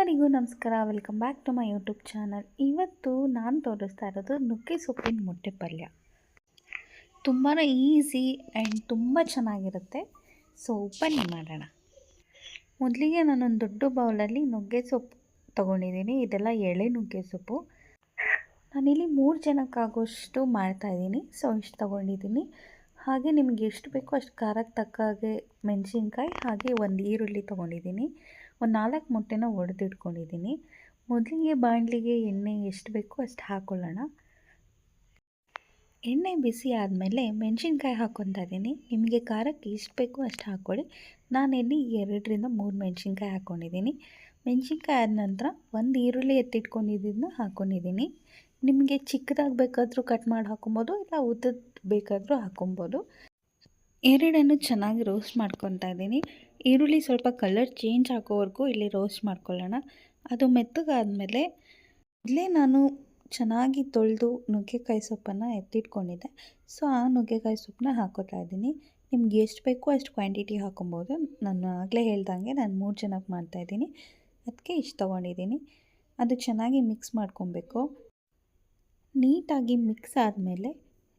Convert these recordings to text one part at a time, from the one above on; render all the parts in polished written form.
ಎಲ್ಲರಿಗೂ ನಮಸ್ಕಾರ. Welcome back to my YouTube channel. ಇವತ್ತು ನಾನು ತೋರಿಸ್ತಾ ಇರೋದು ನುಗ್ಗೆ ಸೊಪ್ಪಿನ ಮೊಟ್ಟೆ ಪಲ್ಯ. ತುಂಬಾ ಈಸಿ ಆ್ಯಂಡ್ ತುಂಬ ಚೆನ್ನಾಗಿರುತ್ತೆ. ಸೊ ಬನ್ನಿ ಮಾಡೋಣ. ಮೊದಲಿಗೆ ನಾನೊಂದು ದೊಡ್ಡ ಬೌಲಲ್ಲಿ ನುಗ್ಗೆ ಸೊಪ್ಪು ತೊಗೊಂಡಿದ್ದೀನಿ. ಇದೆಲ್ಲ ಎಳೆ ನುಗ್ಗೆ ಸೊಪ್ಪು. ನಾನಿಲ್ಲಿ 3 ಜನಕ್ಕಾಗೋಷ್ಟು ಮಾಡ್ತಾಯಿದ್ದೀನಿ. ಸೊ ಇಷ್ಟು ತೊಗೊಂಡಿದ್ದೀನಿ. ಹಾಗೆ ನಿಮಗೆ ಎಷ್ಟು ಬೇಕೋ ಅಷ್ಟು ಖಾರಕ್ಕೆ ತಕ್ಕ ಹಾಗೆ ಮೆಣಸಿನ್ಕಾಯಿ, ಹಾಗೆ ಒಂದು ಈರುಳ್ಳಿ ತೊಗೊಂಡಿದ್ದೀನಿ. ಒಂದು 4 ಮೊಟ್ಟೆನ ಒಡೆದಿಟ್ಕೊಂಡಿದ್ದೀನಿ. ಮೊದಲಿಗೆ ಬಾಣಲಿಗೆ ಎಣ್ಣೆ ಎಷ್ಟು ಬೇಕೋ ಅಷ್ಟು ಹಾಕ್ಕೊಳ್ಳೋಣ. ಎಣ್ಣೆ ಬಿಸಿ ಆದಮೇಲೆ ಮೆಣಸಿನ್ಕಾಯಿ ಹಾಕ್ಕೊತಾ ಇದ್ದೀನಿ. ನಿಮಗೆ ಖಾರಕ್ಕೆ ಎಷ್ಟು ಬೇಕೋ ಅಷ್ಟು ಹಾಕ್ಕೊಳ್ಳಿ. ನಾನಿಲ್ಲಿ 2ರಿಂದ 3 ಮೆಣಸಿನ್ಕಾಯಿ ಹಾಕ್ಕೊಂಡಿದ್ದೀನಿ. ಮೆಣಸಿನ್ಕಾಯಿ ಆದ ನಂತರ ಒಂದು ಈರುಳ್ಳಿ ಎತ್ತಿಟ್ಕೊಂಡಿದ್ದನ್ನ ಹಾಕ್ಕೊಂಡಿದ್ದೀನಿ. ನಿಮಗೆ ಚಿಕ್ಕದಾಗಿ ಬೇಕಾದರೂ ಕಟ್ ಮಾಡಿ ಹಾಕೊಬೋದು, ಇಲ್ಲ ಉದ್ದದ್ದು ಬೇಕಾದರೂ ಹಾಕೊಬೋದು. ಎರಡನ್ನು ಚೆನ್ನಾಗಿ ರೋಸ್ಟ್ ಮಾಡ್ಕೊತಾ ಇದ್ದೀನಿ. ಈರುಳ್ಳಿ ಸ್ವಲ್ಪ ಕಲರ್ ಚೇಂಜ್ ಆಗೋವರೆಗೂ ಇಲ್ಲಿ ರೋಸ್ಟ್ ಮಾಡ್ಕೊಳ್ಳೋಣ. ಅದು ಮೆತ್ತಗಾದಮೇಲೆ ಇಲ್ಲೇ ನಾನು ಚೆನ್ನಾಗಿ ತೊಳೆದು ನುಗ್ಗೆಕಾಯಿ ಸೊಪ್ಪನ್ನು ಎತ್ತಿಟ್ಕೊಂಡಿದ್ದೆ. ಸೊ ಆ ನುಗ್ಗೆಕಾಯಿ ಸೊಪ್ಪನ್ನ ಹಾಕ್ಕೋತಾ ಇದ್ದೀನಿ. ನಿಮ್ಗೆ ಎಷ್ಟು ಬೇಕೋ ಅಷ್ಟು ಕ್ವಾಂಟಿಟಿ ಹಾಕೊಬೋದು. ನಾನು ಆಗಲೇ ಹೇಳ್ದಂಗೆ ನಾನು 3 ಜನಕ್ಕೆ ಮಾಡ್ತಾಯಿದ್ದೀನಿ, ಅದಕ್ಕೆ ಇಷ್ಟು ತೊಗೊಂಡಿದ್ದೀನಿ. ಅದು ಚೆನ್ನಾಗಿ ಮಿಕ್ಸ್ ಮಾಡ್ಕೊಬೇಕು. ನೀಟಾಗಿ ಮಿಕ್ಸ್ ಆದಮೇಲೆ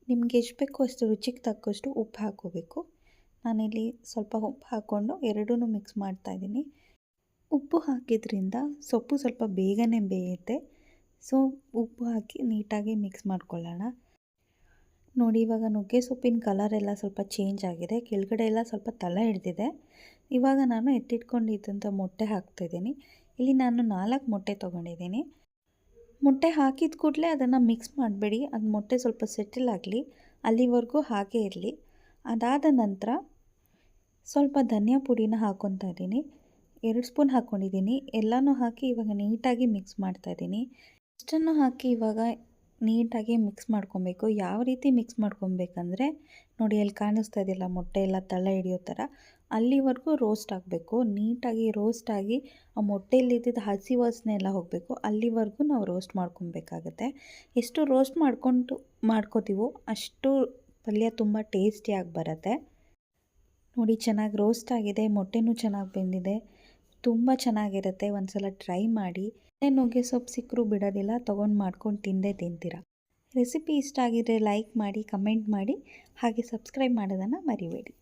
ನಿಮ್ಗೆ ಎಷ್ಟು ಬೇಕೋ ಅಷ್ಟು ರುಚಿಗೆ ತಕ್ಕಷ್ಟು ಉಪ್ಪು ಹಾಕ್ಕೋಬೇಕು. ನಾನಿಲ್ಲಿ ಸ್ವಲ್ಪ ಉಪ್ಪು ಹಾಕ್ಕೊಂಡು ಎರಡೂ ಮಿಕ್ಸ್ ಮಾಡ್ತಾಯಿದ್ದೀನಿ. ಉಪ್ಪು ಹಾಕಿದ್ರಿಂದ ಸೊಪ್ಪು ಸ್ವಲ್ಪ ಬೇಗನೆ ಬೇಯುತ್ತೆ. ಸೊ ಉಪ್ಪು ಹಾಕಿ ನೀಟಾಗಿ ಮಿಕ್ಸ್ ಮಾಡ್ಕೊಳ್ಳೋಣ. ನೋಡಿ, ಇವಾಗ ನುಗ್ಗೆ ಸೊಪ್ಪಿನ ಕಲರೆಲ್ಲ ಸ್ವಲ್ಪ ಚೇಂಜ್ ಆಗಿದೆ. ಕೆಳಗಡೆ ಎಲ್ಲ ಸ್ವಲ್ಪ ತಳ ಹಿಡ್ದಿದೆ. ಇವಾಗ ನಾನು ಎತ್ತಿಟ್ಕೊಂಡಿದ್ದಂಥ ಮೊಟ್ಟೆ ಹಾಕ್ತಾಯಿದ್ದೀನಿ. ಇಲ್ಲಿ ನಾನು 4 ಮೊಟ್ಟೆ ತೊಗೊಂಡಿದ್ದೀನಿ. ಮೊಟ್ಟೆ ಹಾಕಿದ ಕೂಡಲೇ ಅದನ್ನು ಮಿಕ್ಸ್ ಮಾಡಬೇಡಿ. ಅದು ಮೊಟ್ಟೆ ಸ್ವಲ್ಪ ಸೆಟಲ್ ಆಗಲಿ, ಅಲ್ಲಿವರೆಗೂ ಹಾಗೇ ಇರಲಿ. ಅದಾದ ನಂತರ ಸ್ವಲ್ಪ ಧನಿಯಾ ಪುಡಿನ ಹಾಕ್ಕೊತಾ ಇದ್ದೀನಿ. 2 ಸ್ಪೂನ್ ಹಾಕ್ಕೊಂಡಿದ್ದೀನಿ. ಎಲ್ಲನೂ ಹಾಕಿ ಇವಾಗ ನೀಟಾಗಿ ಮಿಕ್ಸ್ ಮಾಡ್ತಾಯಿದ್ದೀನಿ. ಇಷ್ಟನ್ನು ಹಾಕಿ ಇವಾಗ ನೀಟಾಗಿ ಮಿಕ್ಸ್ ಮಾಡ್ಕೊಬೇಕು. ಯಾವ ರೀತಿ ಮಿಕ್ಸ್ ಮಾಡ್ಕೊಬೇಕಂದ್ರೆ, ನೋಡಿ ಅಲ್ಲಿ ಕಾಣಿಸ್ತಾ ಇದೆಯಲ್ಲ ಮೊಟ್ಟೆ ಎಲ್ಲ ತಳ ಹಿಡಿಯೋ ಥರ, ಅಲ್ಲಿವರೆಗೂ ರೋಸ್ಟ್ ಆಗಬೇಕು. ನೀಟಾಗಿ ರೋಸ್ಟ್ ಆಗಿ ಆ ಮೊಟ್ಟೆಯಲ್ಲಿದ್ದ ಹಸಿ ವಾಸನೆ ಎಲ್ಲ ಹೋಗಬೇಕು. ಅಲ್ಲಿವರೆಗೂ ನಾವು ರೋಸ್ಟ್ ಮಾಡ್ಕೊಬೇಕಾಗತ್ತೆ. ಎಷ್ಟು ರೋಸ್ಟ್ ಮಾಡ್ಕೋತೀವೋ ಅಷ್ಟು ಪಲ್ಯ ತುಂಬ ಟೇಸ್ಟಿಯಾಗಿ ಬರುತ್ತೆ. ನೋಡಿ, ಚೆನ್ನಾಗಿ ರೋಸ್ಟ್ ಆಗಿದೆ, ಮೊಟ್ಟೆನೂ ಚೆನ್ನಾಗಿ ಬೆಂದಿದೆ, ತುಂಬ ಚೆನ್ನಾಗಿರುತ್ತೆ. ಒಂದು ಸಲ ಟ್ರೈ ಮಾಡಿ. ನುಗ್ಗೆ ಸೊಪ್ಪು ಸಿಕ್ಕರೂ ಬಿಡೋದಿಲ್ಲ, ತೊಗೊಂಡು ಮಾಡ್ಕೊಂಡು ತಿಂತೀರಾ. ರೆಸಿಪಿ ಇಷ್ಟ ಆಗಿದ್ರೆ ಲೈಕ್ ಮಾಡಿ, ಕಮೆಂಟ್ ಮಾಡಿ, ಹಾಗೆ ಸಬ್ಸ್ಕ್ರೈಬ್ ಮಾಡೋದನ್ನು ಮರಿಬೇಡಿ.